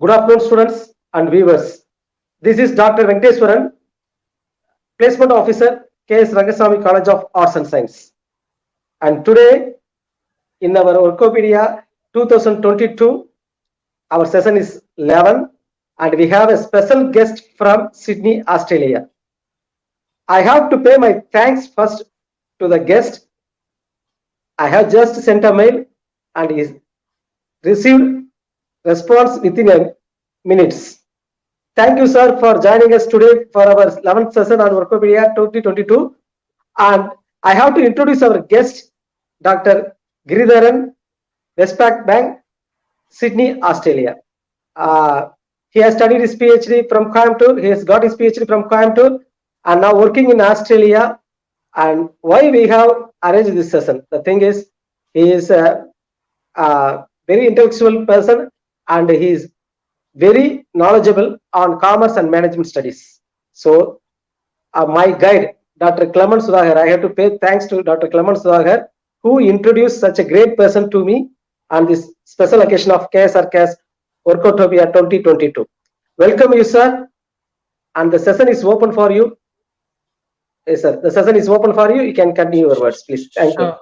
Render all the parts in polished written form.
Good afternoon, students and viewers. This is Dr. Venkateswaran, Placement Officer, K.S. Rangasamy College of Arts and Science. And today, in our Workotopia 2022, our session is 11, and we have a special guest from Sydney, Australia. I have to pay my thanks first to the guest. I have just sent a mail and he received response within a minutes. Thank you, sir, for joining us today for our 11th session on Workotopia 2022. And I have to introduce our guest, Dr. Giridharan, Westpac Bank, Sydney, Australia. He has studied his PhD from Coimbatore. He has got his PhD from Coimbatore and now working in Australia. And why we have arranged this session? The thing is, he is a very intellectual person and he is very knowledgeable on commerce and management studies. So my guide, Dr. Clement Sudhakar, I have to pay thanks to Dr. Clement Sudhakar, who introduced such a great person to me on this special occasion of KSRK's Workotopia 2022. Welcome you, sir. And the session is open for you. Yes, sir. The session is open for you. You can continue your words, please. Thank you.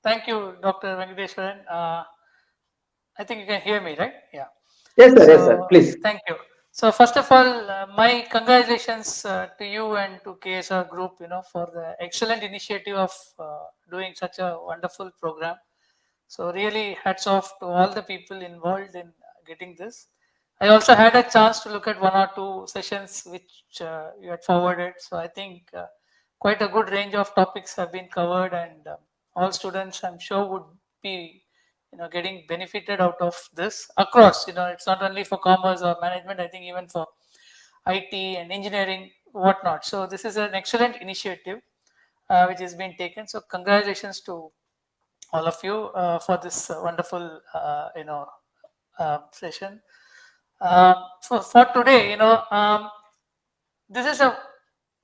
Thank you, Dr. Venkateswaran. I think you can hear me, right? Yeah. Yes, sir. Yes, sir. Please. Thank you. So first of all, my congratulations to you and to KSR Group, for the excellent initiative of doing such a wonderful program. So really hats off to all the people involved in getting this. I also had a chance to look at one or two sessions which you had forwarded. So I think quite a good range of topics have been covered, and all students, I'm sure, would be getting benefited out of this across. It's not only for commerce or management. I think even for IT and engineering, whatnot. So this is an excellent initiative which has been taken. So congratulations to all of you for this wonderful session. For today, this is a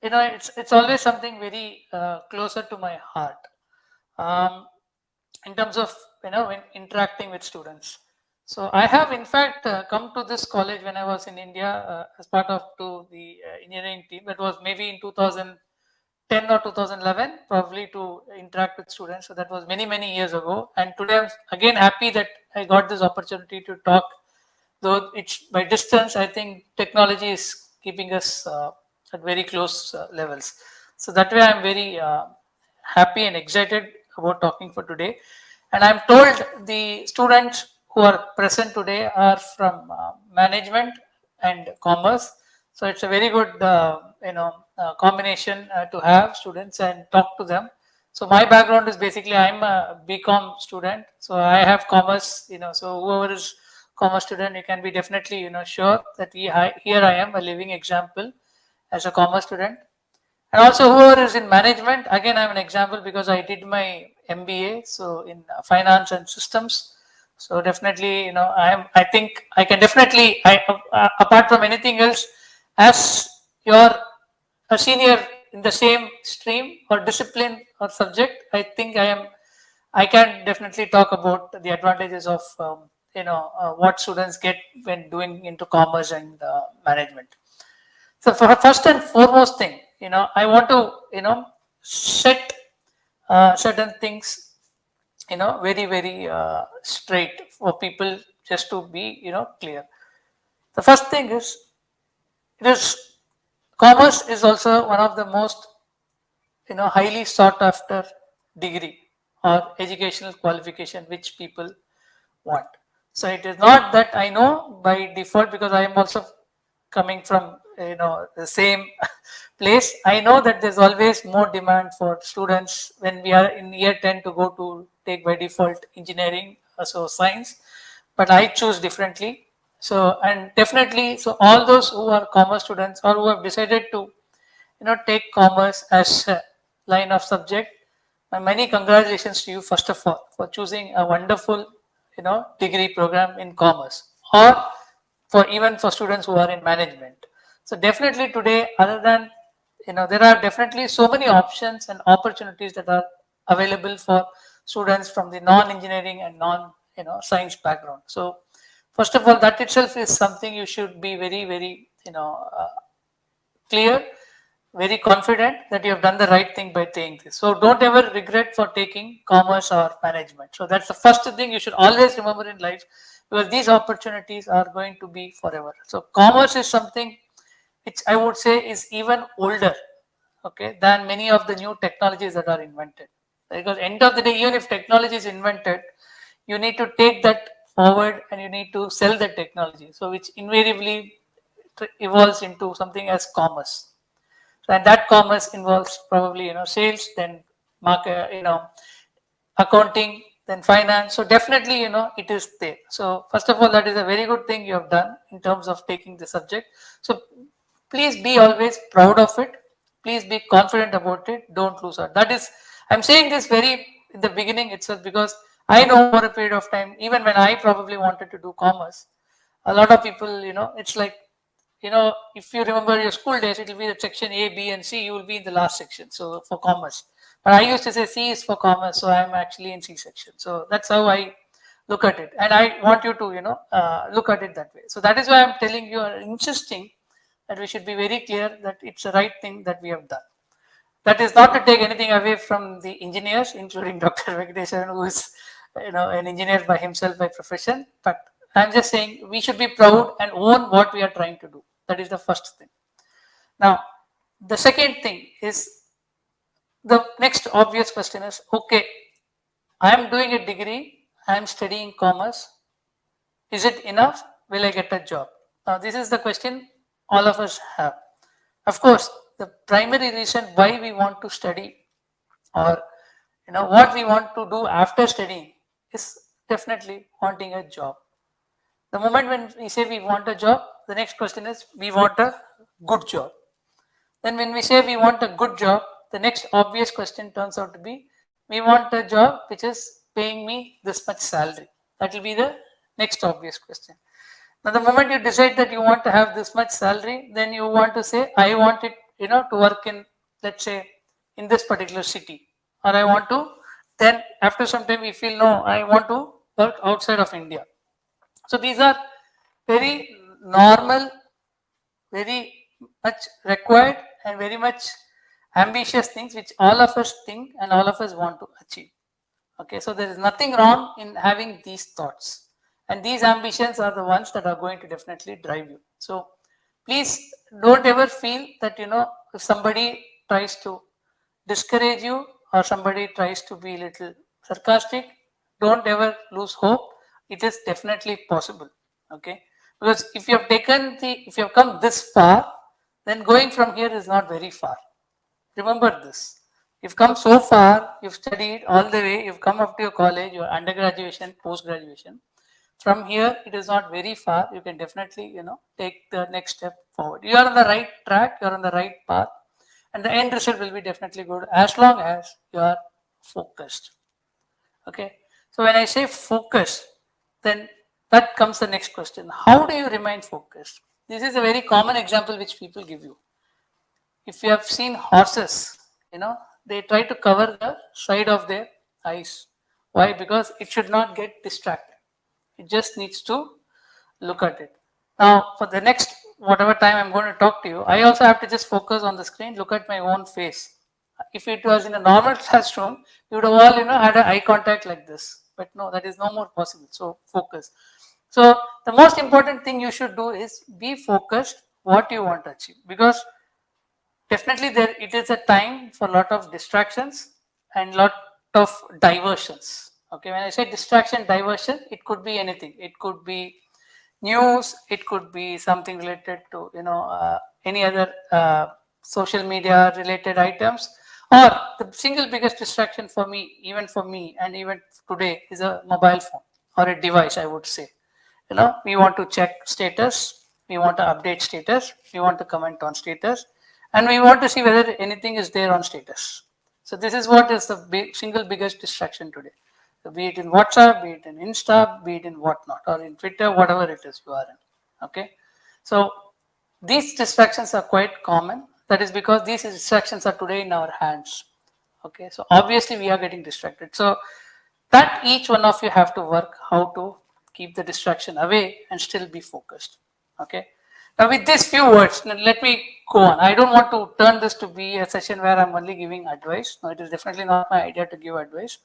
it's always something very closer to my heart in terms of when interacting with students. So I have in fact come to this college when I was in India as part of the engineering team. That was maybe in 2010 or 2011, probably, to interact with students. So that was many years ago. And today I'm again happy that I got this opportunity to talk. Though it's by distance, I think technology is keeping us at very close levels. So that way I'm very happy and excited about talking for today. And I'm told the students who are present today are from management and commerce. So it's a very good combination to have students and talk to them. So my background is basically I'm a BCom student. So I have commerce. So whoever is commerce student, you can be definitely sure that here I am a living example as a commerce student. And also whoever is in management, again I'm an example because I did my MBA, so in finance and systems. So definitely, I think I can definitely, apart from anything else, as you're a senior in the same stream or discipline or subject, I think I can definitely talk about the advantages of what students get when doing into commerce and management. So for first and foremost thing, I want to set certain things very straight for people, just to be clear. The first thing is, commerce is also one of the most highly sought after degree or educational qualification which people want. So it is not that I know by default, because I am also coming from the same place. I know that there's always more demand for students when we are in year 10 to go to take by default engineering, so science, but I choose differently. So, and definitely, so all those who are commerce students or who have decided to take commerce as a line of subject, my many congratulations to you, first of all, for choosing a wonderful degree program in commerce, or for even for students who are in management. So definitely today, other than there are definitely so many options and opportunities that are available for students from the non-engineering and non science background. So First of all, that itself is something you should be very, very, clear, very confident that you have done the right thing by taking this. So don't ever regret for taking commerce or management. So that's the first thing you should always remember in life, because these opportunities are going to be forever. So commerce is something which I would say is even older, okay, than many of the new technologies that are invented. Because end of the day, even if technology is invented, you need to take that forward and you need to sell the technology. So which invariably evolves into something as commerce. So, and that commerce involves probably sales, then market, accounting, then finance. So definitely it is there. So first of all, that is a very good thing you have done in terms of taking the subject. So please be always proud of it. Please be confident about it. Don't lose out. That is, I'm saying this very in the beginning itself, because I know over a period of time, even when I probably wanted to do commerce, a lot of people, it's like, if you remember your school days, it will be the section A, B, and C. You will be in the last section. So for commerce, but I used to say C is for commerce, so I'm actually in C section. So that's how I look at it, and I want you to, look at it that way. So that is why I'm telling you, insisting that we should be very clear that it's the right thing that we have done. That is not to take anything away from the engineers, including Dr. Venkatesan, who is an engineer by himself by profession. But I'm just saying we should be proud and own what we are trying to do. That is the first thing. Now, the second thing is, the next obvious question is, okay, I am doing a degree, I am studying commerce. Is it enough? Will I get a job? Now, this is the question all of us have. Of course, the primary reason why we want to study, or what we want to do after studying, is definitely wanting a job. The moment when we say we want a job, the next question is we want a good job. Then when we say we want a good job, the next obvious question turns out to be we want a job which is paying me this much salary. That will be the next obvious question. Now, the moment you decide that you want to have this much salary, then you want to say, I want it, to work in, let's say, in this particular city, or I want to. Then after some time, we feel no, I want to work outside of India. So these are very normal, very much required, and very much ambitious things which all of us think and all of us want to achieve. Okay, so there is nothing wrong in having these thoughts, and these ambitions are the ones that are going to definitely drive you. So please don't ever feel that if somebody tries to discourage you or somebody tries to be a little sarcastic, don't ever lose hope. It is definitely possible. Okay, because if you have come this far, then going from here is not very far. Remember this. You've come so far, you've studied all the way, you've come up to your college, your undergraduation, post-graduation. From here, it is not very far. You can definitely, take the next step forward. You are on the right track, you are on the right path, and the end result will be definitely good as long as you are focused. Okay. So when I say focus, then that comes the next question. How do you remain focused? This is a very common example which people give you. If you have seen horses, they try to cover the side of their eyes. Why? Because it should not get distracted. It just needs to look at it. Now, for the next whatever time I'm going to talk to you, I also have to just focus on the screen, look at my own face. If it was in a normal classroom, you would have all, had an eye contact like this. But no, that is no more possible. So focus. So the most important thing you should do is be focused what you want to achieve, because definitely there it is a time for a lot of distractions and lot of diversions. Okay, when I say distraction, diversion, it could be anything. It could be news, it could be something related to any other social media related items, or the single biggest distraction for me, and even today, is a mobile phone or a device, I would say. We want to check status, we want to update status, we want to comment on status, and we want to see whether anything is there on status. So this is what is the single biggest distraction today. So be it in WhatsApp, be it in Insta, be it in whatnot, or in Twitter, whatever it is you are in. Okay. So these distractions are quite common. That is because these distractions are today in our hands. Okay. So obviously we are getting distracted. So that each one of you have to work how to keep the distraction away and still be focused. Okay. Now with these few words, let me go on. I don't want to turn this to be a session where I'm only giving advice. No, it is definitely not my idea to give advice.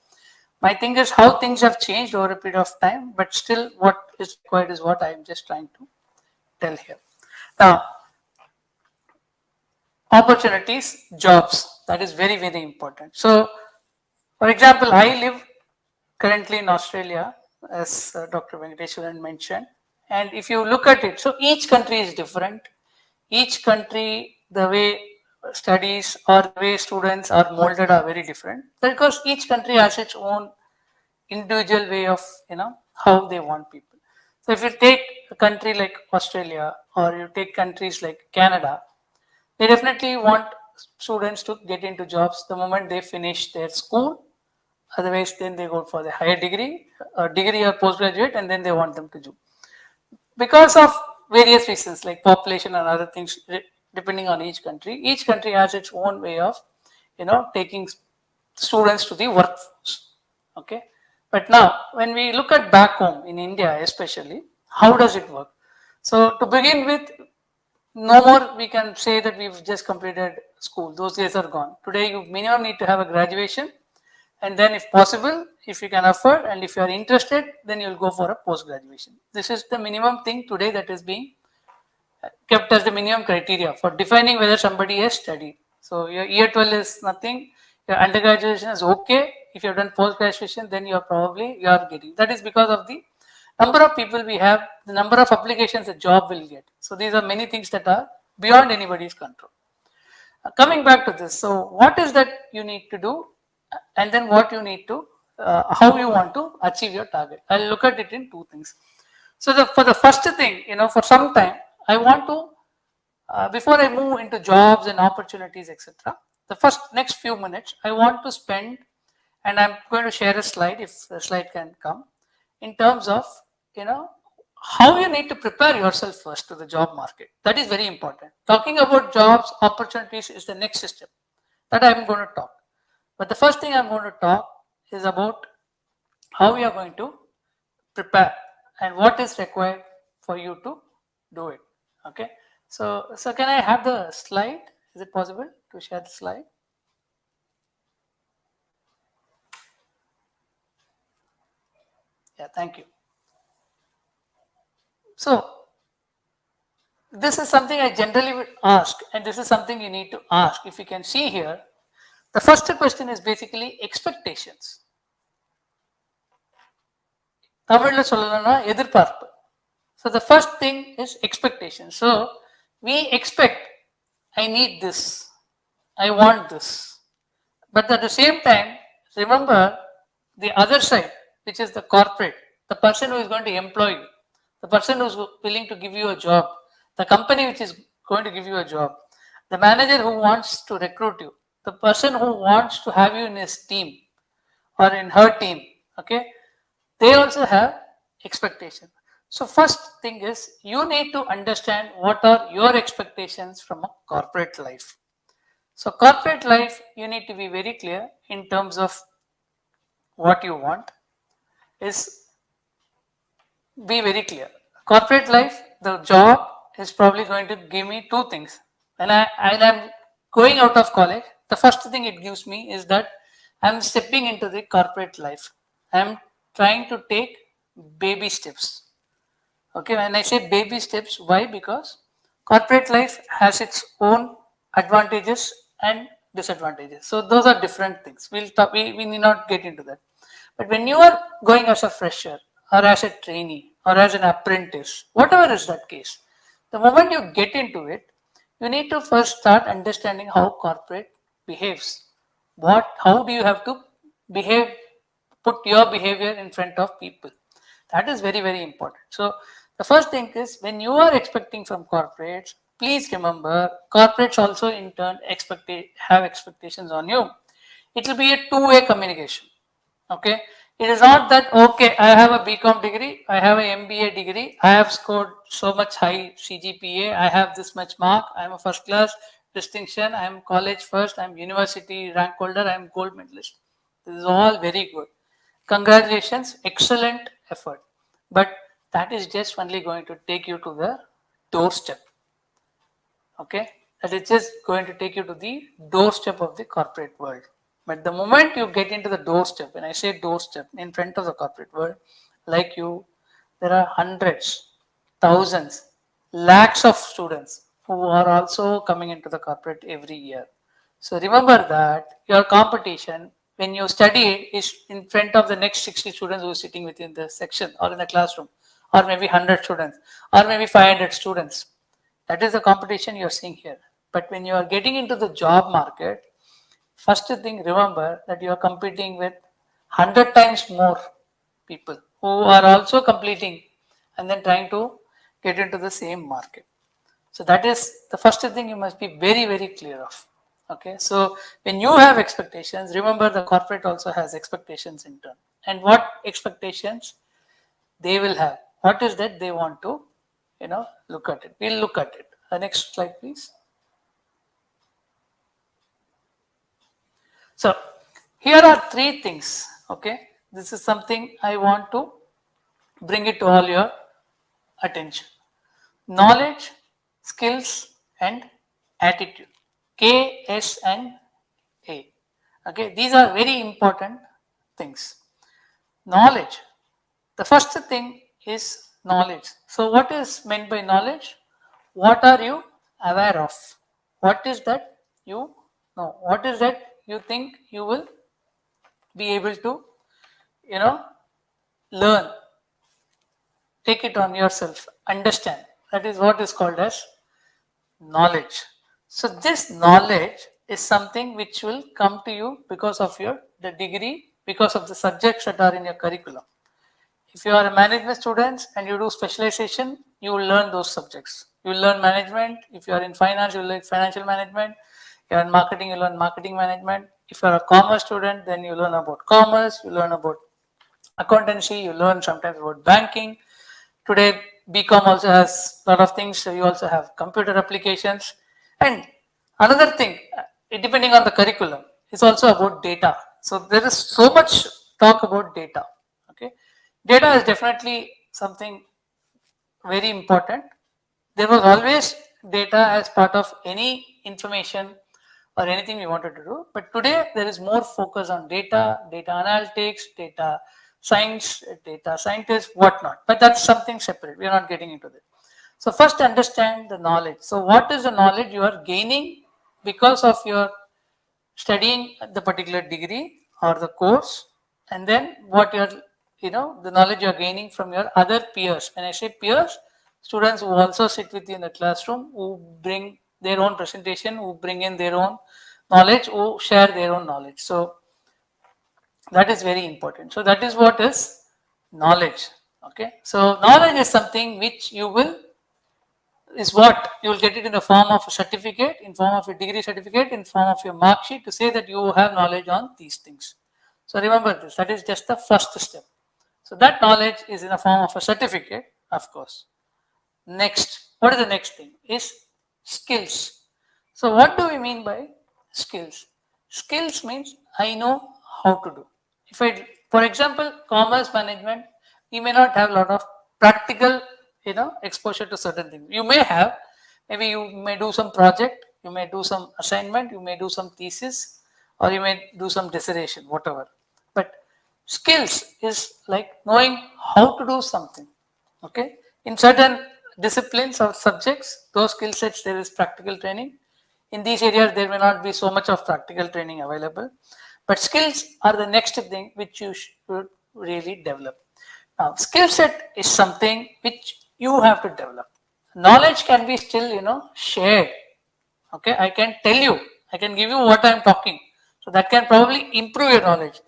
My thing is how things have changed over a period of time, but still what is required is what I'm just trying to tell here. Now, opportunities, jobs, that is very, very important. So, for example, I live currently in Australia, as Dr. Venkateswaran mentioned. And if you look at it, so each country is different. Each country, the way studies or the way students are molded are very different, because each country has its own individual way of how they want people. So if you take a country like Australia or you take countries like Canada, they definitely want students to get into jobs the moment they finish their school. Otherwise, then they go for the higher degree, or postgraduate, and then they want them to do. Because of various reasons like population and other things, depending on each country. Each country has its own way of, taking students to the workforce. Okay. But now, when we look at back home in India, especially, how does it work? So, to begin with, no more we can say that we've just completed school. Those days are gone. Today, you minimum need to have a graduation, and then, if possible, if you can afford and if you are interested, then you'll go for a post graduation. This is the minimum thing today that is being kept as the minimum criteria for defining whether somebody has studied. So your year 12 is nothing, your undergraduate is okay. If you have done post graduation, then you are getting. That is because of the number of people we have, the number of applications a job will get. So these are many things that are beyond anybody's control. Coming back to this, so what is that you need to do, and then what you need to, how you want to achieve your target. I'll look at it in two things. So for the first thing, for some time, I want to, before I move into jobs and opportunities, etc., the next few minutes, I want to spend, and I'm going to share a slide, if the slide can come, in terms of, how you need to prepare yourself first to the job market. That is very important. Talking about jobs, opportunities is the next step that I'm going to talk. But the first thing I'm going to talk is about how we are going to prepare and what is required for you to do it. Okay. So can I have the slide? Is it possible to share the slide? Yeah, thank you. So this is something I generally would ask, and this is something you need to ask. If you can see here, the first question is basically expectations. தமிழ்ல சொல்லணும்னா எதிர்பார்ப்பு. So the first thing is expectation. So we expect, I need this, I want this. But at the same time, remember the other side, which is the corporate, the person who is going to employ you, the person who is willing to give you a job, the company which is going to give you a job, the manager who wants to recruit you, the person who wants to have you in his team or in her team. Okay. They also have expectations. So first thing is you need to understand what are your expectations from a corporate life. So corporate life, you need to be very clear in terms of what you want. Is be very clear. Corporate life, the job is probably going to give me two things. And I'm going out of college, the first thing it gives me is that I'm stepping into the corporate life. I'm trying to take baby steps. Okay, when I say baby steps, why? Because corporate life has its own advantages and disadvantages. So those are different things. We need not get into that. But when you are going as a fresher or as a trainee or as an apprentice, whatever is that case, the moment you get into it, you need to first start understanding how corporate behaves. How do you have to behave, put your behavior in front of people. That is very, very important. So the first thing is when you are expecting from corporates, please remember corporates also in turn have expectations on you. It will be a two-way communication. Okay. It is not that, okay, I have a BCom degree, I have an MBA degree, I have scored so much high CGPA, I have this much mark, I am a first class distinction, I am college first, I am university rank holder, I am gold medalist. This is all very good. Congratulations, excellent effort. but that is just only going to take you to the doorstep. Okay, that is just going to take you to the doorstep of the corporate world. But the moment you get into the doorstep, when I say doorstep, in front of the corporate world, like you, there are hundreds, thousands, lakhs of students who are also coming into the corporate every year. So remember that your competition, when you study, is in front of the next 60 students who are sitting within the section or in the classroom, or maybe 100 students, or maybe 500 students. That is the competition you're seeing here. But when you are getting into the job market, first thing, remember that you are competing with 100 times more people who are also completing and then trying to get into the same market. So that is the first thing you must be very, very clear of. Okay, so when you have expectations, remember the corporate also has expectations in turn. And what expectations they will have? What is that they want to, look at it? We'll look at it. The next slide, please. So here are three things. Okay, this is something I want to bring it to all your attention: knowledge, skills, and attitude. K, S, and A. Okay, these are very important things. Knowledge. The first thing is knowledge. So, what is meant by knowledge? What are you aware of? What is that you know? What is that you think you will be able to, you know, learn? Take it on yourself, understand. That is what is called as knowledge. So this knowledge is something which will come to you because of your the degree, because of the subjects that are in your curriculum. If you are a management student and you do specialization, you will learn those subjects. You will learn management. If you are in finance, you will learn financial management. If you are in marketing, you learn marketing management. If you are a commerce student, then you learn about commerce, you learn about accountancy, you learn sometimes about banking. Today, BCom also has a lot of things. So you also have computer applications. And another thing, depending on the curriculum, is also about data. So there is so much talk about data. Okay, data is definitely something very important. There was always data as part of any information or anything we wanted to do. But today there is more focus on data, data analytics, data science, data scientists, whatnot. But that's something separate. We are not getting into that. So first understand the knowledge. So what is the knowledge you are gaining because of your studying the particular degree or the course, and then what you're, the knowledge you're gaining from your other peers. When I say peers, students who also sit with you in the classroom, who bring their own presentation, who bring in their own knowledge, who share their own knowledge. So that is very important. So that is what is knowledge. Okay, so knowledge is something which you will is what you will get it in the form of a certificate, in form of a degree certificate, in form of your mark sheet to say that you have knowledge on these things. So remember this, that is just the first step. So that knowledge is in the form of a certificate, of course. Next, what is the next thing? Is skills. So what do we mean by skills? Skills means I know how to do. If I, for example, commerce management, you may not have a lot of practical, exposure to certain things. You may have, maybe you may do some project, you may do some assignment, you may do some thesis, or you may do some dissertation, whatever. But skills is like knowing how to do something. Okay, in certain disciplines or subjects, those skill sets there is practical training. In these areas, there may not be so much of practical training available, but skills are the next thing which you should really develop. Now, skill set is something which you have to develop. Knowledge can be still, shared. Okay, I can tell you, I can give you what I am talking, so that can probably improve your knowledge.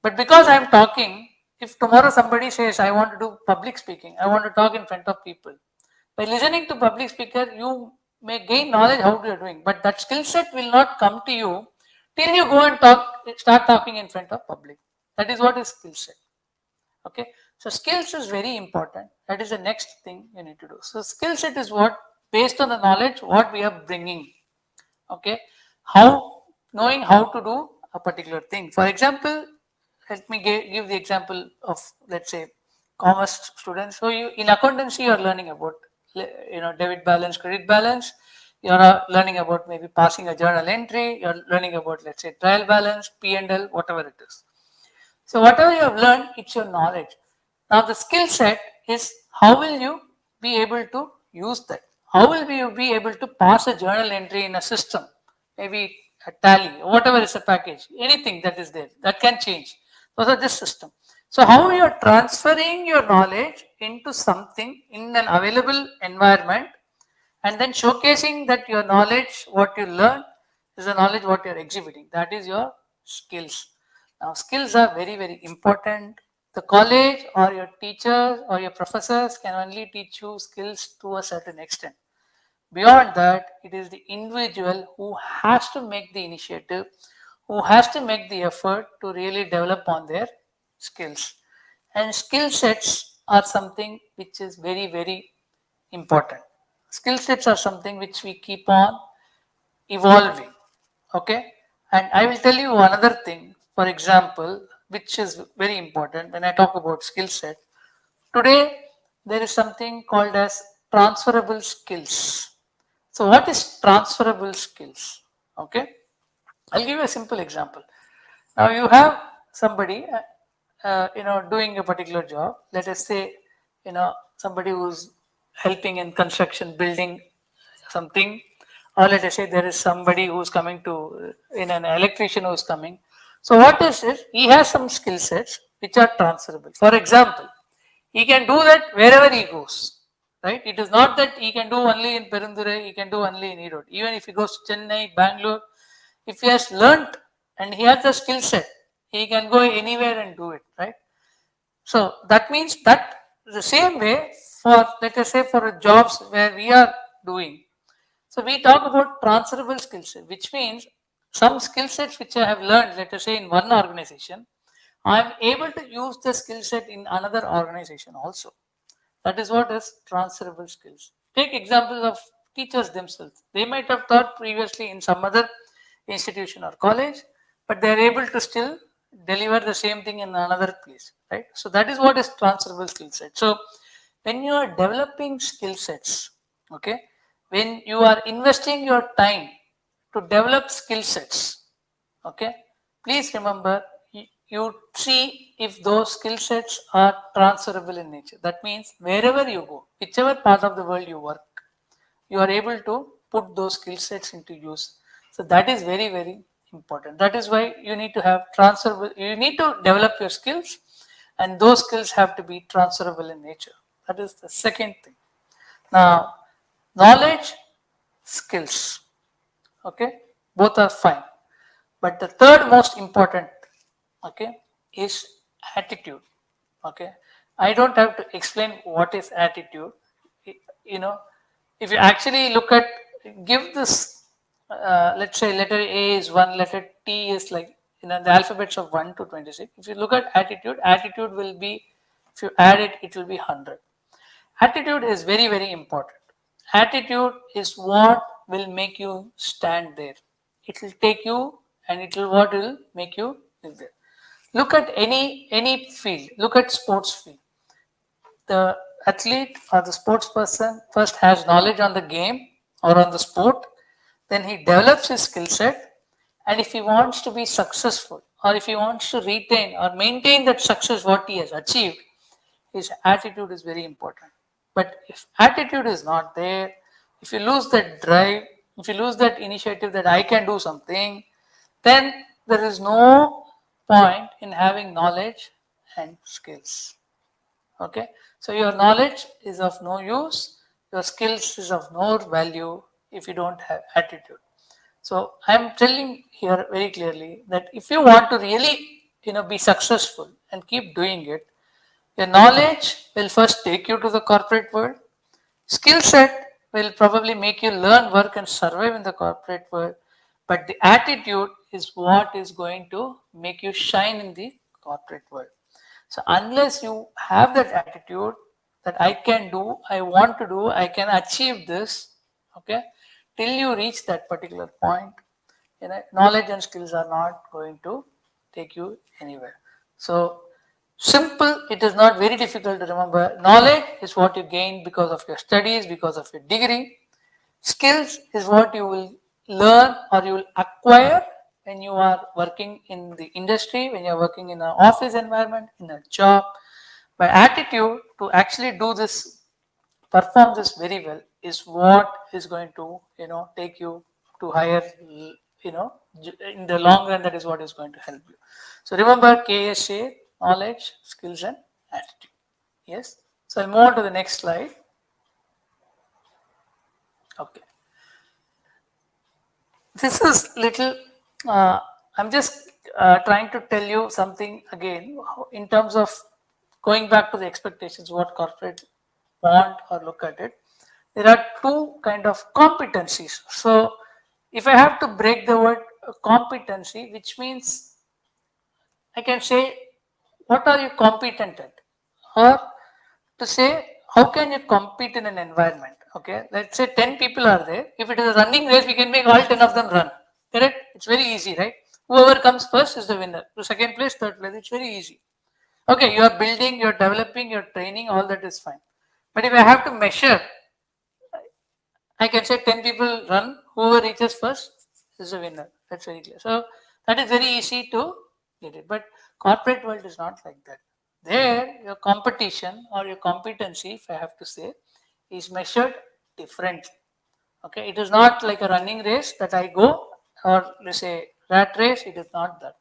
But because I am talking, if tomorrow somebody says, I want to do public speaking, I want to talk in front of people, by listening to public speaker, you may gain knowledge how you are doing, but that skill set will not come to you till you go and start talking in front of public. That is what is skill set. Okay, so skills is very important. That is the next thing you need to do. So skill set is what, based on the knowledge what we are bringing. Okay, how, knowing how to do a particular thing. For example, let me give the example of, let's say, commerce students. So you in accountancy you are learning about debit balance, credit balance. You are learning about maybe passing a journal entry. You are learning about, let's say, trial balance, P&L, whatever it is. So whatever you have learned, it's your knowledge. Now the skill set is how will you be able to use that? How will you be able to pass a journal entry in a system? Maybe a tally, whatever is a package, anything that is there, that can change. Those are just system. So how you are transferring your knowledge into something in an available environment, and then showcasing that your knowledge, what you learn, is the knowledge what you are exhibiting. That is your skills. Now, skills are very, very important. The college or your teachers or your professors can only teach you skills to a certain extent. Beyond that, it is the individual who has to make the initiative, who has to make the effort to really develop on their skills. And skill sets are something which is very, very important. Skill sets are something which we keep on evolving. Okay, and I will tell you another thing, for example, which is very important when I talk about skill set. Today, there is something called as transferable skills. So, what is transferable skills? Okay, I'll give you a simple example. Now, you have somebody, doing a particular job. Let us say, somebody who's helping in construction, building something, or let us say there is somebody who's coming to, in an electrician who's coming. So, what is it? He has some skill sets which are transferable. For example, he can do that wherever he goes, right? It is not that he can do only in Perundure, he can do only in Erode. Even if he goes to Chennai, Bangalore, if he has learnt and he has the skill set, he can go anywhere and do it, right? So that means that the same way for, let us say, for jobs where we are doing. So we talk about transferable skill set, which means some skill sets which I have learned, let us say, in one organization, I am able to use the skill set in another organization also. That is what is transferable skills. Take examples of teachers themselves. They might have taught previously in some other institution or college, but they are able to still deliver the same thing in another place, right? So that is what is transferable skill set. So when you are developing skill sets, okay, when you are investing your time to develop skill sets, okay, please remember you see if those skill sets are transferable in nature. That means wherever you go, whichever part of the world you work, you are able to put those skill sets into use. So that is very, very important. That is why you need to have transferable, you need to develop your skills, and those skills have to be transferable in nature. That is the second thing. Now, knowledge, skills, okay, both are fine. But the third most important, okay, is attitude. Okay, I don't have to explain what is attitude. You know, if you actually look at, give this, let's say letter A is 1, letter T is like, the alphabets of 1 to 26. If you look at attitude, attitude will be, if you add it, it will be 100. Attitude is very, very important. Attitude is what will make you stand there. It will take you, and it will what will make you live there. Look at any field. Look at sports field. The athlete or the sports person first has knowledge on the game or on the sport, then he develops his skill set, and if he wants to be successful or if he wants to retain or maintain that success what he has achieved, his attitude is very important. But if attitude is not there, if you lose that drive, if you lose that initiative that I can do something, then there is no point in having knowledge and skills. Okay, so your knowledge is of no use, your skills is of no value if you don't have attitude. So I'm telling here very clearly that if you want to really be successful and keep doing it, your knowledge will first take you to the corporate world. Skill set will probably make you learn, work, and survive in the corporate world. But the attitude is what is going to make you shine in the corporate world. So, unless you have that attitude that I can do, I want to do, I can achieve this, okay, till you reach that particular point, knowledge and skills are not going to take you anywhere. So, Simple, it is not very difficult to remember. Knowledge is what you gain because of your studies, because of your degree. Skills is what you will learn or you will acquire when you are working in the industry, when you are working in an office environment, in a job. But attitude to actually do this, perform this very well, is what is going to take you to higher, in the long run. That is what is going to help you. So remember, KSA: knowledge, skills, and attitude. Yes. So I'll move on to the next slide. Okay. This is little. I'm just trying to tell you something again in terms of going back to the expectations, what corporate want or look at it. There are two kind of competencies. So if I have to break the word competency, which means I can say, what are you competent at? Or to say, how can you compete in an environment? Okay, let's say 10 people are there. If it is a running race, we can make all 10 of them run. Correct? It's very easy, right? Whoever comes first is the winner. To second place, third place, it's very easy. Okay, you are building, you're developing, you're training, all that is fine. But if I have to measure, I can say 10 people run, whoever reaches first is the winner. That's very clear. So that is very easy to get it. But corporate world is not like that. There, your competition or your competency, if I have to say, is measured differently. Okay, it is not like a running race that I go, or let's say rat race, it is not that.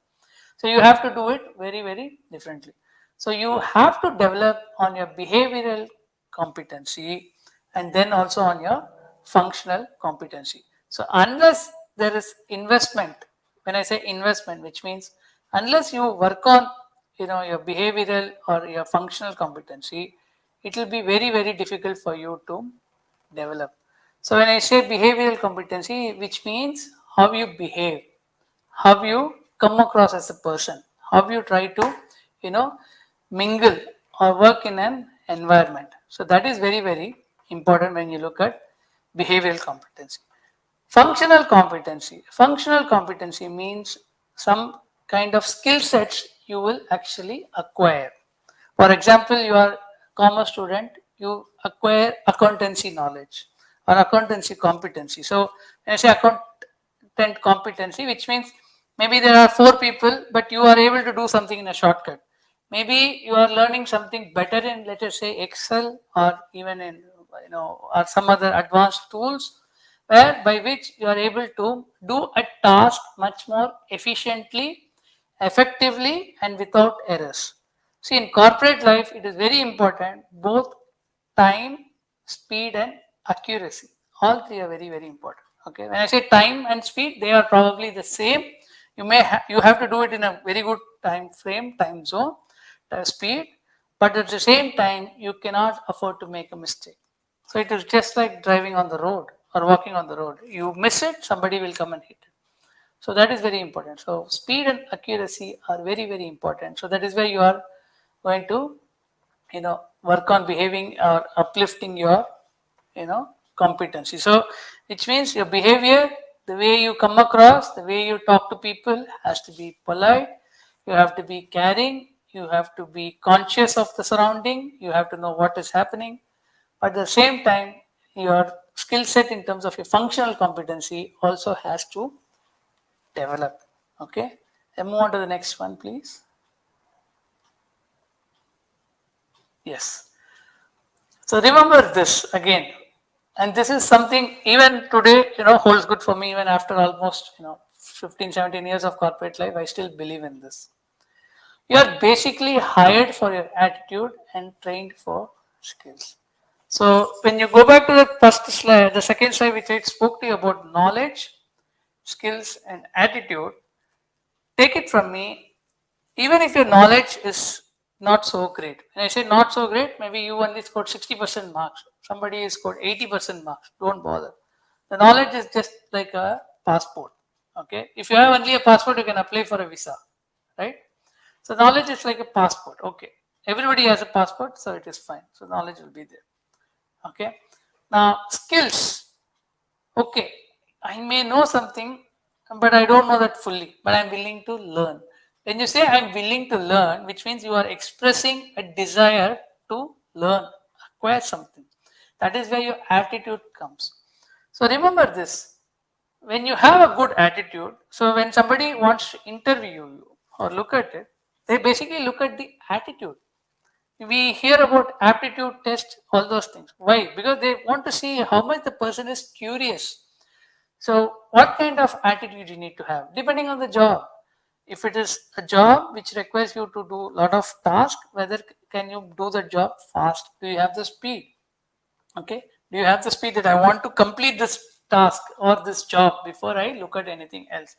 So you have to do it very, very differently. So you have to develop on your behavioral competency and then also on your functional competency. So unless there is investment, when I say investment, which means unless you work on your behavioral or your functional competency, it will be very, very difficult for you to develop. So when I say behavioral competency, which means how you behave, how you come across as a person, how you try to mingle or work in an environment. So that is very, very important when you look at behavioral competency. Functional competency means some kind of skill sets you will actually acquire. For example, you are a commerce student, you acquire accountancy knowledge or accountancy competency. So when I say accountant competency, which means maybe there are 4 people, but you are able to do something in a shortcut. Maybe you are learning something better in, let us say, Excel, or even in or some other advanced tools, where by which you are able to do a task much more efficiently, effectively, and without errors. See, in corporate life, it is very important, both time, speed, and accuracy. All three are very, very important. Okay, when I say time and speed, they are probably the same. You have to do it in a very good time frame, time zone, speed, but at the same time, you cannot afford to make a mistake. So it is just like driving on the road or walking on the road. You miss it, somebody will come and hit it. So that is very important. So speed and accuracy are very, very important. So that is where you are going to work on behaving or uplifting your competency. So which means your behavior, the way you come across, the way you talk to people has to be polite. You have to be caring, you have to be conscious of the surrounding, you have to know what is happening. But at the same time, your skill set in terms of your functional competency also has to develop. Okay, and move on to the next one, please. Yes. So remember this again, and this is something even today holds good for me. Even after almost 15, 17 years of corporate life, I still believe in this. You are basically hired for your attitude and trained for skills. So when you go back to the first slide, the second slide, which I spoke to you about knowledge, skills, and attitude, take it from me, even if your knowledge is not so great. When I say not so great, maybe you only scored 60% marks, somebody has scored 80% marks, don't bother. The knowledge is just like a passport. Okay, if you have only a passport, you can apply for a visa, right? So knowledge is like a passport. Okay, everybody has a passport, so it is fine. So knowledge will be there. Okay, now skills. Okay, I may know something, but I don't know that fully, but I'm willing to learn. When you say I'm willing to learn, which means you are expressing a desire to learn, acquire something. That is where your attitude comes. So remember this, when you have a good attitude, so when somebody wants to interview you or look at it, they basically look at the attitude. We hear about aptitude test, all those things. Why? Because they want to see how much the person is curious. So what kind of attitude you need to have depending on the job. If it is a job which requires you to do a lot of tasks, whether can you do the job fast? Do you have the speed? Okay, do you have the speed that I want to complete this task or this job before I look at anything else?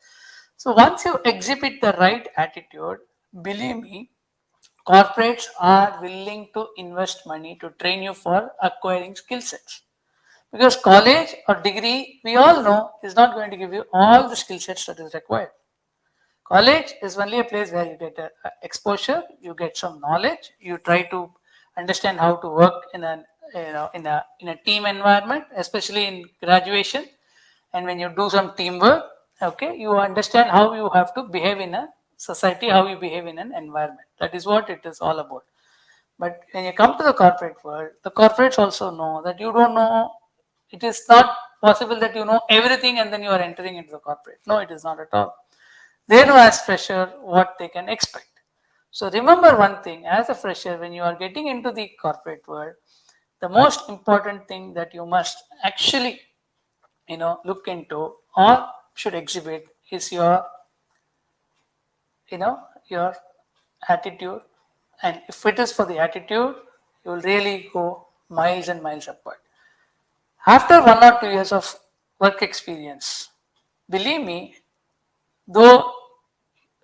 So once you exhibit the right attitude, believe me, corporates are willing to invest money to train you for acquiring skill sets, because college or degree, we all know, is not going to give you all the skill sets that is required. College is only a place where you get exposure, you get some knowledge, you try to understand how to work in a, in a team environment, especially in graduation, and when you do some teamwork, okay, you understand how you have to behave in a society, how you behave in an environment. That is what it is all about. But when you come to the corporate world, the corporates also know that you don't know. It is not possible that you know everything and then you are entering into the corporate. No, it is not at all. They know as fresher what they can expect. So remember one thing, as a fresher, when you are getting into the corporate world, the most important thing that you must actually, look into or should exhibit is your, your attitude. And if it is for the attitude, you will really go miles and miles upward. After 1 or 2 years of work experience, believe me, though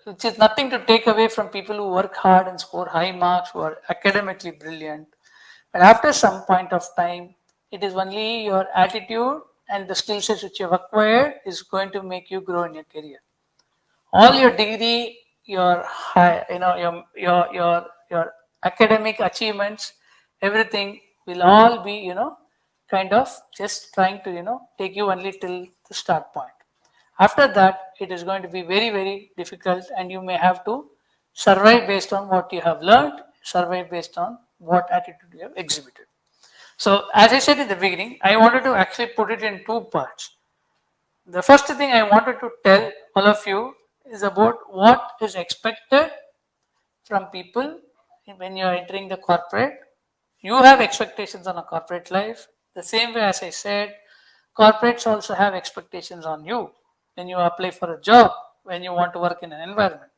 which is nothing to take away from people who work hard and score high marks, who are academically brilliant. But after some point of time, it is only your attitude and the skill sets which you have acquired is going to make you grow in your career. All your degree, your high, your academic achievements, everything will all be, kind of just trying to, take you only till the start point. After that, it is going to be very, very difficult, and you may have to survive based on what you have learned, survive based on what attitude you have exhibited. So, as I said in the beginning, I wanted to actually put it in two parts. The first thing I wanted to tell all of you is about what is expected from people when you are entering the corporate. You have expectations on a corporate life. The same way as I said, corporates also have expectations on you when you apply for a job, when you want to work in an environment.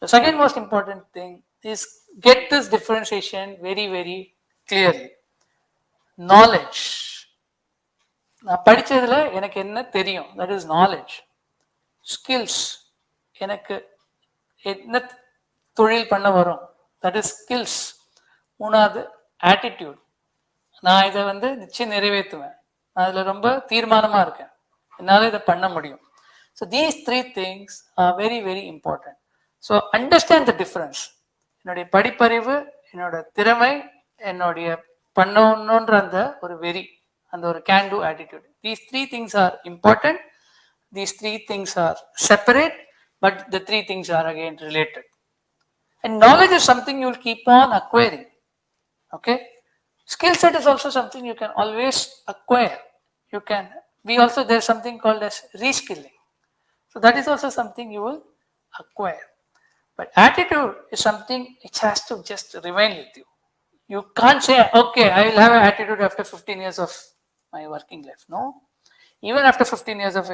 The second most important thing is get this differentiation very, very clearly. Knowledge. நான் படித்ததில் எனக்கு என்ன தெரியும், that is knowledge. Skills, எனக்கு என்ன தொழில் பண்ண வரும், தட் இஸ் ஸ்கில்ஸ். மூணாவது ஆட்டிடியூட், நான் இதை நிச்சயம் நிறைவேற்றுவேன், நான் அதில் ரொம்ப தீர்மானமாக இருக்கேன், என்னால் இதை பண்ண முடியும். So these three things are very very important. So understand the difference. என்னுடைய படிப்பறிவு, என்னோட திறமை, என்னுடைய பண்ணணுன்ற அந்த ஒரு வெறி, அந்த ஒரு can do attitude. These three things are important. These three things are separate, but the three things are again related. And knowledge is something you will keep on acquiring. Okay? Skill set is also something you can always acquire. You can be also, there's something called as reskilling. So that is also something you will acquire. But attitude is something which has to just remain with you. You can't say, okay, I will have an attitude after 15 years of my working life. No. Even after 15 years of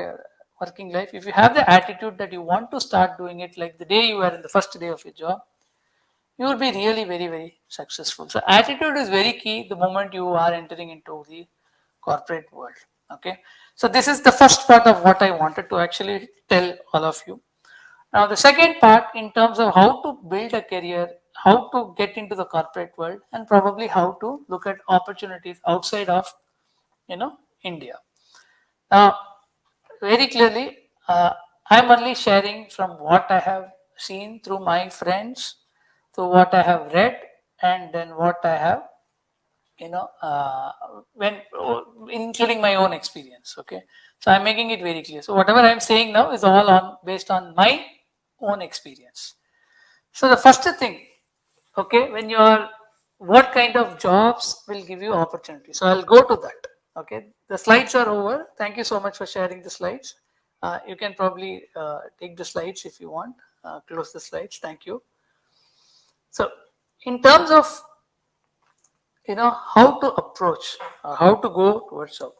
working life, if you have the attitude that you want to start doing it like the day you are in the first day of your job, you will be really very, very successful. So attitude is very key the moment you are entering into the corporate world. Okay. So this is the first part of what I wanted to actually tell all of you. Now the second part, in terms of how to build a career, how to get into the corporate world, and probably how to look at opportunities outside of, India. Now, very clearly, I'm only sharing from what I have seen through my friends, through what I have read, and then what I have, when including my own experience. Okay, so I'm making it very clear. So whatever I'm saying now is all on based on my own experience. So the first thing, okay, when you are, what kind of jobs will give you opportunity? So I'll go to that. Okay, the slides are over. Thank you so much for sharing the slides. You can probably take the slides if you want. Close the slides. Thank you. So in terms of how to approach or how to go towards job,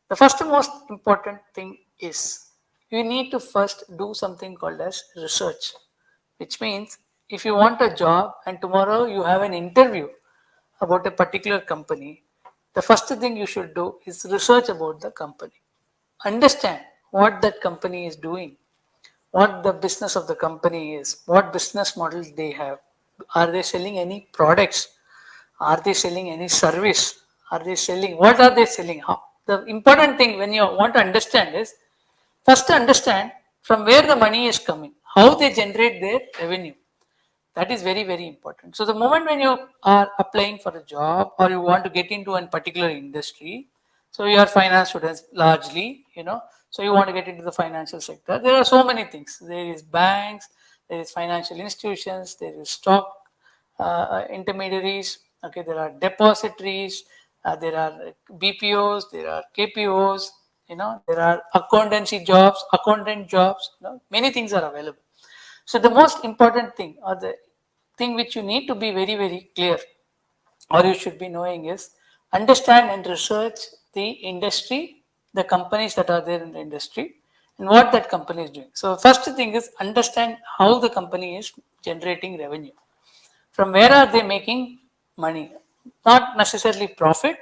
the first most important thing is you need to first do something called as research, which means if you want a job and tomorrow you have an interview about a particular company, the first thing you should do is research about the company. Understand what that company is doing, what the business of the company is, what business models they have. Are they selling any products? Are they selling any service? Are they selling? What are they selling? How? The important thing when you want to understand is first understand from where the money is coming, how they generate their revenue. That is very, very important. So the moment when you are applying for a job or you want to get into a particular industry, so you are finance students largely, so you want to get into the financial sector. There are so many things. There is banks, there is financial institutions, there is stock intermediaries. Okay, there are depositories, there are BPOs, there are KPOs. There are accountancy jobs, accountant jobs. Many things are available. So the most important thing, or the thing which you need to be very, very clear, or you should be knowing, is understand and research the industry, the companies that are there in the industry, and what that company is doing. So first thing is understand how the company is generating revenue. From where are they making money? Not necessarily profit,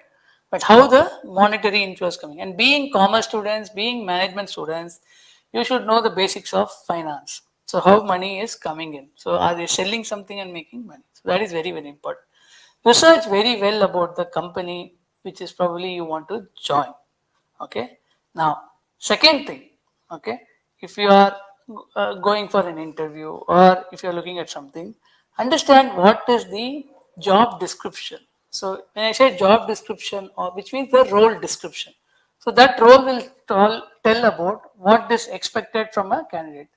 but how the monetary inflow is coming. And being commerce students, being management students, you should know the basics of finance. So how money is coming in. So are they selling something and making money? So that is very, very important. Research very well about the company which is probably you want to join. Okay. Now, second thing, okay, if you are going for an interview or if you are looking at something, understand what is the job description. So when I say job description, or which means the role description, so that role will tell about what is expected from a candidate.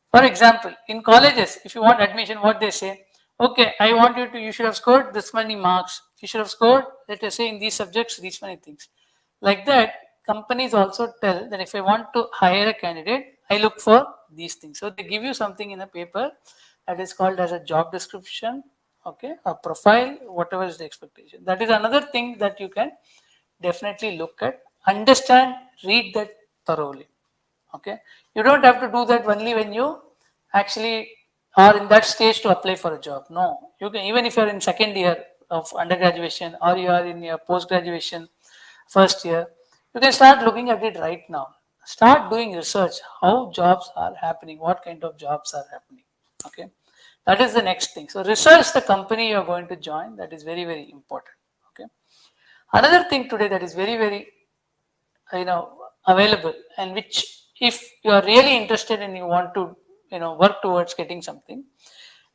For example, in colleges, if you want admission, what they say, okay, I want you should have scored this many marks. You should have scored, let us say, in these subjects, these many things. Like that, companies also tell that if I want to hire a candidate, I look for these things. So they give you something in a paper that is called as a job description, okay, a profile, whatever is the expectation. That is another thing that you can definitely look at, understand, read that thoroughly. Okay, you don't have to do that only when you actually are in that stage to apply for a job. No, you can, even if you're in second year of undergraduation or you are in your post graduation first year, you can start looking at it right now. Start doing research, how jobs are happening, what kind of jobs are happening. Okay, that is the next thing. So research the company you're going to join. That is very, very important. Okay, another thing today that is very, very available, and which if you are really interested and you want to work towards getting something,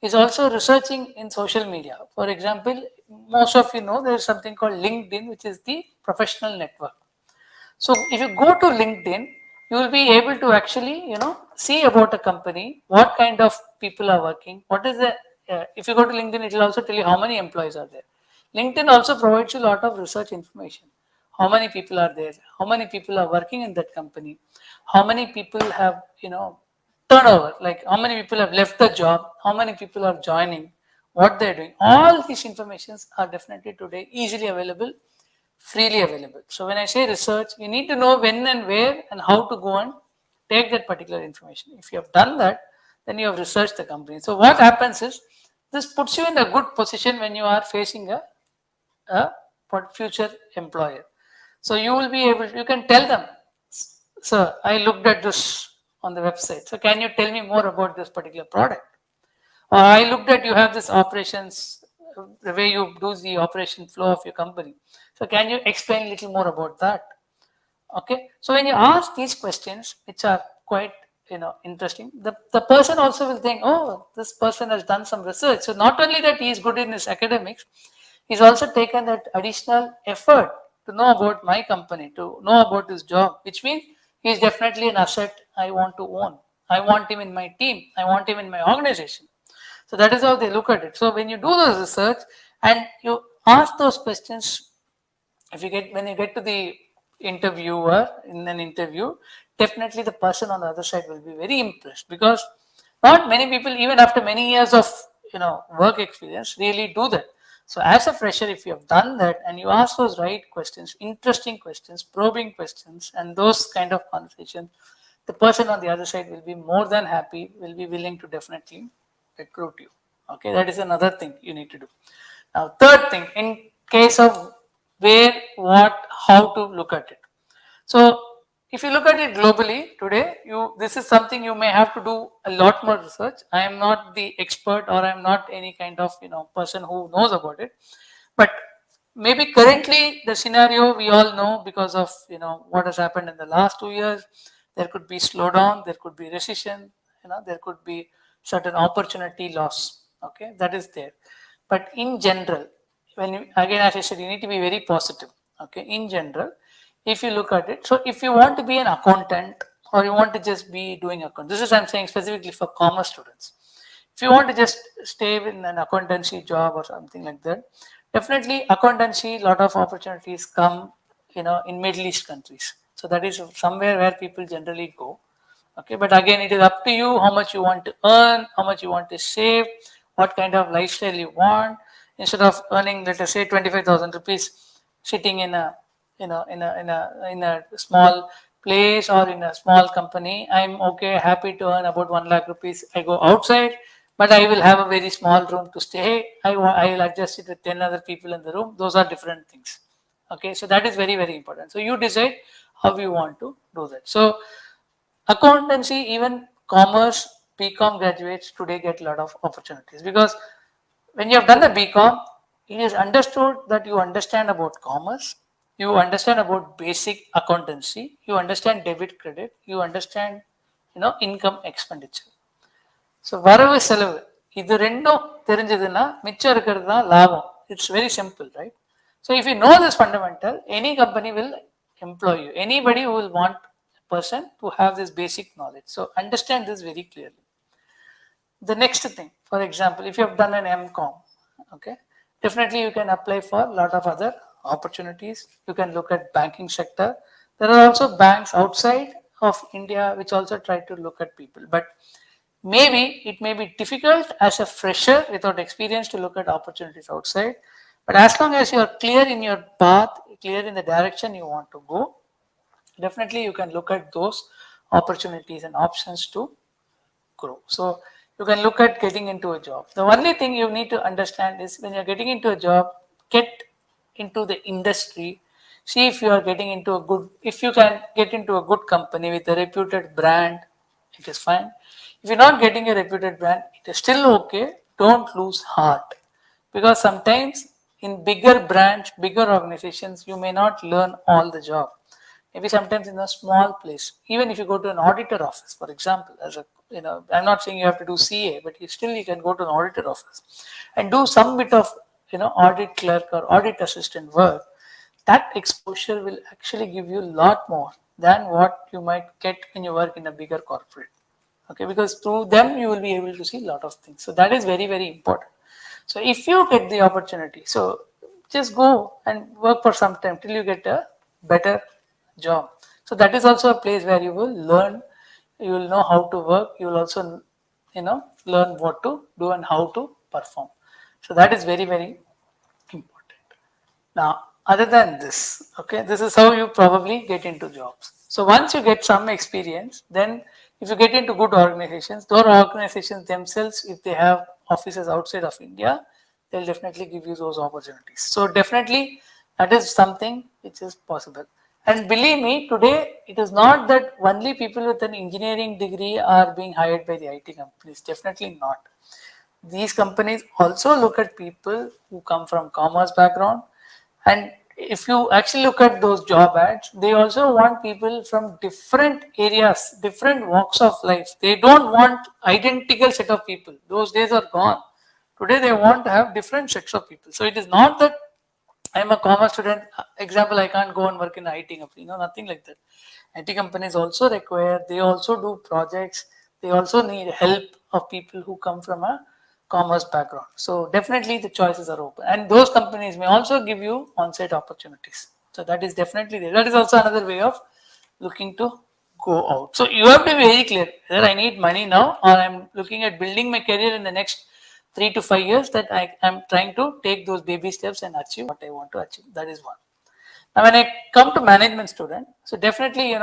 is also researching in social media. For example, most of you know there is something called LinkedIn, which is the professional network. So if you go to LinkedIn, you will be able to actually see about a company, what kind of people are working, what is the if you go to LinkedIn, it will also tell you how many employees are there. LinkedIn also provides you a lot of research information. How many people are there? How many people are working in that company? How many people have turnover? Like how many people have left the job? How many people are joining? What they're doing? All these informations are definitely today easily available, freely available. So when I say research, you need to know when and where and how to go and take that particular information. If you have done that, then you have researched the company. So what happens is this puts you in a good position when you are facing a future employer. So you will be able, you can tell them, sir, I looked at this on the website. So can you tell me more about this particular product? Or I looked at you have this operations, the way you do the operation flow of your company. So can you explain a little more about that? Okay. So when you ask these questions, which are quite interesting, the person also will think, oh, this person has done some research. So not only that he is good in his academics, he's also taken that additional effort to know about my company, to know about his job, which means he is definitely an asset I want to own. I want him in my team. I want him in my organization. So that is how they look at it. So when you do those research and you ask those questions, if you get when you get to the interviewer in an interview, definitely the person on the other side will be very impressed, because not many people, even after many years of work experience, really do that. So as a fresher, if you have done that and you ask those right questions, interesting questions, probing questions, and those kind of conversations, the person on the other side will be more than happy, will be willing to definitely recruit you. Okay, that is another thing you need to do. Now, third thing, in case of where, what, how to look at it. So, if you look at it globally today, this is something you may have to do a lot more research. I am not the expert, or I am not any kind of person who knows about it, but maybe currently the scenario we all know, because of what has happened in the last 2 years. There could be slowdown, there could be recession, there could be certain opportunity loss. Okay, that is there. But in general, again, as I said, you need to be very positive. Okay, in general, if you look at it, so if you want to be an accountant, or you want to just be doing account, this is I'm saying specifically for commerce students. If you want to just stay in an accountancy job or something like that, definitely accountancy, lot of opportunities come in Middle East countries. So that is somewhere where people generally go. Okay, but again, it is up to you how much you want to earn, how much you want to save, what kind of lifestyle you want. Instead of earning, let us say, 25,000 rupees, sitting in a in a small place or in a small company, I'm okay, happy to earn about 1 lakh rupees. I go outside, but I will have a very small room to stay. I will adjust it with 10 other people in the room. Those are different things. Okay, so that is very, very important. So you decide how you want to do that. So accountancy, even commerce, BCom graduates today get a lot of opportunities, because when you have done the BCom, it is understood that you understand about commerce, you understand about basic accountancy, you understand debit credit, you understand income expenditure. So வரவு செலவு இது ரெண்டும் தெரிஞ்சதுன்னா மிச்சம் இருக்கிறது தான் லாபம். It's very simple, right? So if you know this fundamental, any company will employ you. Anybody who will want a person to have this basic knowledge. So understand this very clearly. The next thing, for example, if you have done an MCom, okay, definitely you can apply for a lot of other opportunities. You can look at banking sector. There are also banks outside of India which also try to look at people, but maybe it may be difficult as a fresher without experience to look at opportunities outside. But as long as you are clear in your path, clear in the direction you want to go, definitely you can look at those opportunities and options to grow. So you can look at getting into a job. The only thing you need to understand is, when you're getting into a job, get into the industry. See if you are getting into a good, if you can get into a good company with a reputed brand, it is fine. If you're not getting a reputed brand, it is still okay. Don't lose heart, because sometimes in bigger brands, bigger organizations, you may not learn all the job. Maybe sometimes in a small place, even if you go to an auditor office, for example, as a I'm not saying you have to do CA, but you can go to an auditor office and do some bit of audit clerk or audit assistant work. That exposure will actually give you a lot more than what you might get when you work in a bigger corporate. Okay, because through them you will be able to see a lot of things. So that is very, very important. So if you get the opportunity, so just go and work for some time till you get a better job. So that is also a place where you will learn, you will know how to work, you will also learn what to do and how to perform. So that is very, very important. Now, other than this, okay, this is how you probably get into jobs. So once you get some experience, then if you get into good organizations, those organizations themselves, if they have offices outside of India, they'll definitely give you those opportunities. So definitely that is something which is possible. And believe me, today it is not that only people with an engineering degree are being hired by the IT companies. Definitely not. These companies also look at people who come from commerce background, and if you actually look at those job ads, they also want people from different areas, different walks of life. They don't want identical set of people. Those days are gone. Today they want to have different sets of people. So it is not that I'm a commerce student, example, I can't go and work in an IT company. No, nothing like that. IT companies also require, they also do projects, they also need help of people who come from a commerce background. So definitely the choices are open, and those companies may also give you on-site opportunities. So that is definitely there. That is also another way of looking to go out. So you have to be very clear whether I need money now or I'm looking at building my career in the next 3 to 5 years, that I am trying to take those baby steps and achieve what I want to achieve. That is one. Now, when I come to management student, so definitely,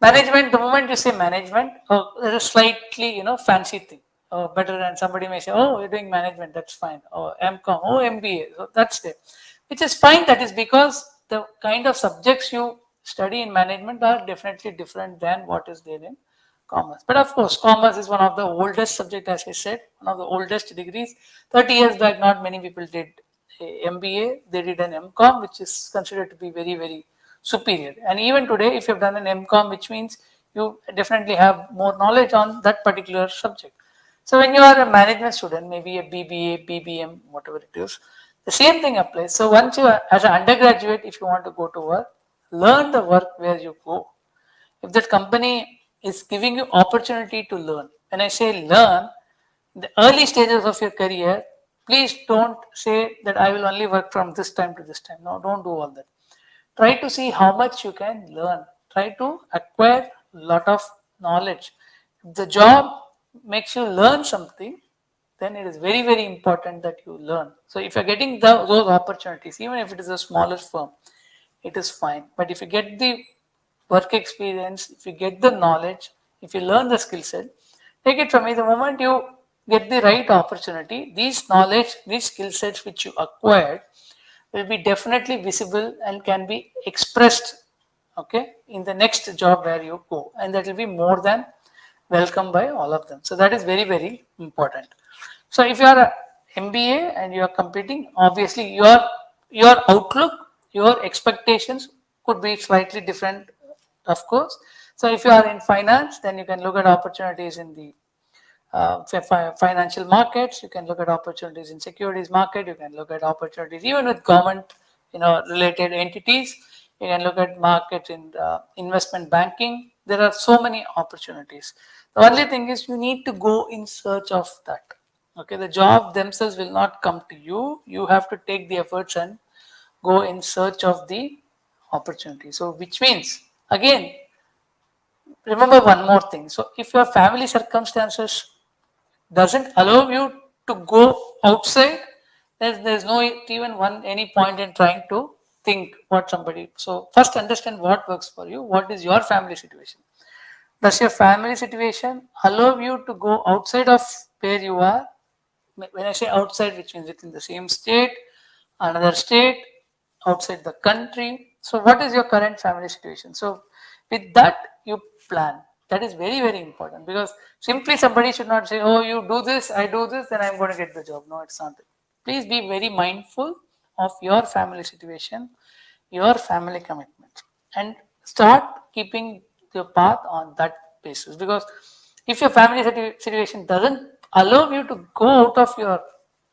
management, the moment you say management, there's a slightly, fancy thing. Oh, better than somebody may say, oh, you're doing management, that's fine. Oh, MCOM, oh, MBA, so that's there. Which is fine, that is because the kind of subjects you study in management are definitely different than what is there in commerce. But of course, commerce is one of the oldest subject, as I said, one of the oldest degrees. 30 years back, not many people did a MBA, they did an MCOM, which is considered to be very, very superior. And even today, if you've done an MCOM, which means you definitely have more knowledge on that particular subject. So when you are a management student, maybe a BBA, BBM, whatever it is, the same thing applies. So once you are, as an undergraduate, if you want to go to work, learn the work where you go. If that company is giving you opportunity to learn, when I say learn, in the early stages of your career, please don't say that I will only work from this time to this time. No, don't do all that. Try to see how much you can learn. Try to acquire a lot of knowledge. If the job makes you learn something, then it is very, very important that you learn. So if you're getting those opportunities, even if it is a smaller firm, it is fine. But if you get the work experience, if you get the knowledge, if you learn the skill set, take it from me, the moment you get the right opportunity, these knowledge, these skill sets which you acquired will be definitely visible and can be expressed, okay, in the next job where you go, and that will be more than welcome by all of them. So that is very, very important. So if you are a MBA and you are competing, obviously your outlook, your expectations could be slightly different, of course. So if you are in finance, then you can look at opportunities in the financial markets. You can look at opportunities in securities market. You can look at opportunities even with government, related entities. You can look at markets in investment banking. There are so many opportunities. The only thing is you need to go in search of that. Okay, the job themselves will not come to you. You have to take the efforts and go in search of the opportunity. So, which means again, remember one more thing. So, if your family circumstances doesn't allow you to go outside, there's no even any point in trying to think what somebody. So, first understand what works for you. What is your family situation? Does your family situation allow you to go outside of where you are? When I say outside, which means within the same state, another state, outside the country. So, what is your current family situation? So, with that, you plan. That is very, very important, because simply somebody should not say, oh, you do this, I do this, then I'm going to get the job. No, it's not. Please be very mindful of your family situation, your family commitments, and start keeping your path on that basis. Because if your family situation doesn't allow you to go out of your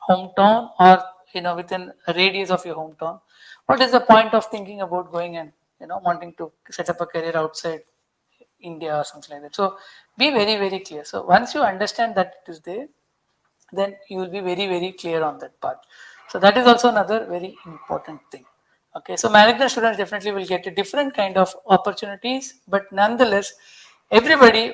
hometown, or within a radius of your hometown, what is the point of thinking about going and wanting to set up a career outside India or something like that? So be very, very clear. So once you understand that it is there, then you will be very, very clear on that part. So that is also another very important thing. Okay, so management students definitely will get a different kind of opportunities, but nonetheless, everybody,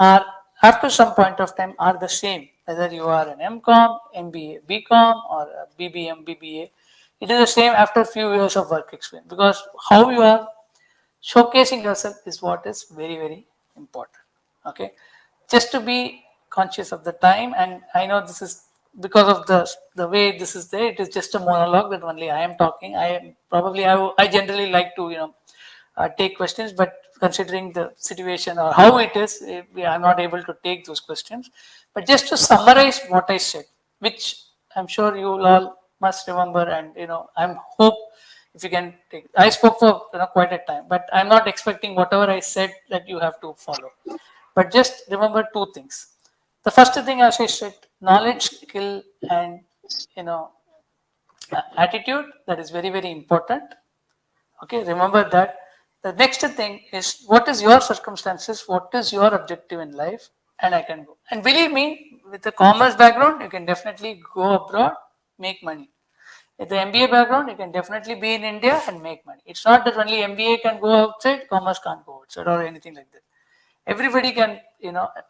are after some point of time are the same. Whether you are an MCOM, MBA, BCom, or a BBM, BBA, it is the same after a few years of work experience, because how you are showcasing yourself is what is very, very important. Okay, just to be conscious of the time, and I know this is because of the way this is there, it is just a monologue that only I am talking. I am probably I generally like to take questions, but considering the situation or how it is, we are not able to take those questions. But just to summarize what I said, which I'm sure you all must remember, and I'm hope if you can take. I spoke for quite a time, but I'm not expecting whatever I said that you have to follow. But just remember two things. The first thing, as I said, knowledge, skill, and you know attitude. That is very, very important. Okay, remember that. The next thing is, what is your circumstances? What is your objective in life? and I can go. And believe me, with a commerce background, you can definitely go abroad, make money. With the MBA background, you can definitely be in India and make money. It's not that only MBA can go outside, commerce can't go outside or anything like that. Everybody can,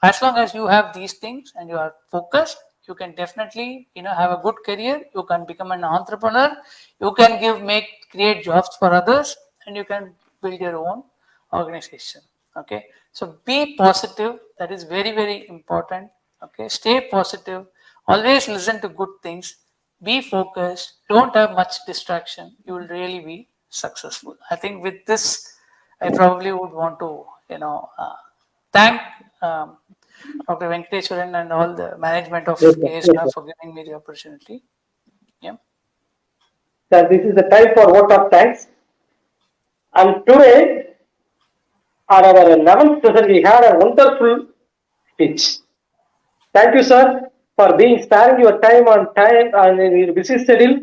as long as you have these things and you are focused, you can definitely, have a good career. You can become an entrepreneur. You can create jobs for others, and you can build your own organization. Okay, so be positive. That is very, very important. Okay, stay positive. Always listen to good things. Be focused. Don't have much distraction. You will really be successful. I think with this, I probably would want to, thank Dr. Venkateswaran and all the management of Yes, sir. Yes, KSR sir. for giving me the opportunity. Yeah. Sir, this is the time for vote of thanks. And today, at our 11th session, we had a wonderful speech. Thank you, sir, for being sparing your time on time and in your busy schedule.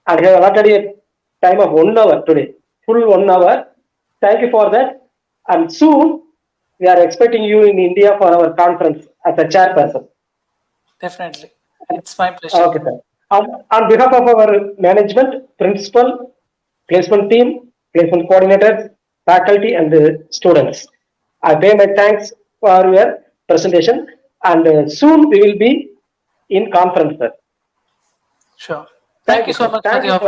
And you have allotted a time of 1 hour today, full 1 hour. Thank you for that. And soon, we are expecting you in India for our conference as a chairperson. Definitely. It's my pleasure. Okay, sir. On behalf of our management, principal, placement team, placement coordinators, faculty, and students, I pay my thanks for your presentation. And soon we will be in conference, sir. Sure. Thank you so Sir. much for Thank the you, sir.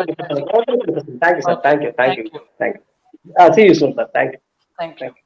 opportunity. Thank you, sir. Okay. Thank you. Thank you. Thank you. See you soon, sir. Thank you. Thank you. Thank you.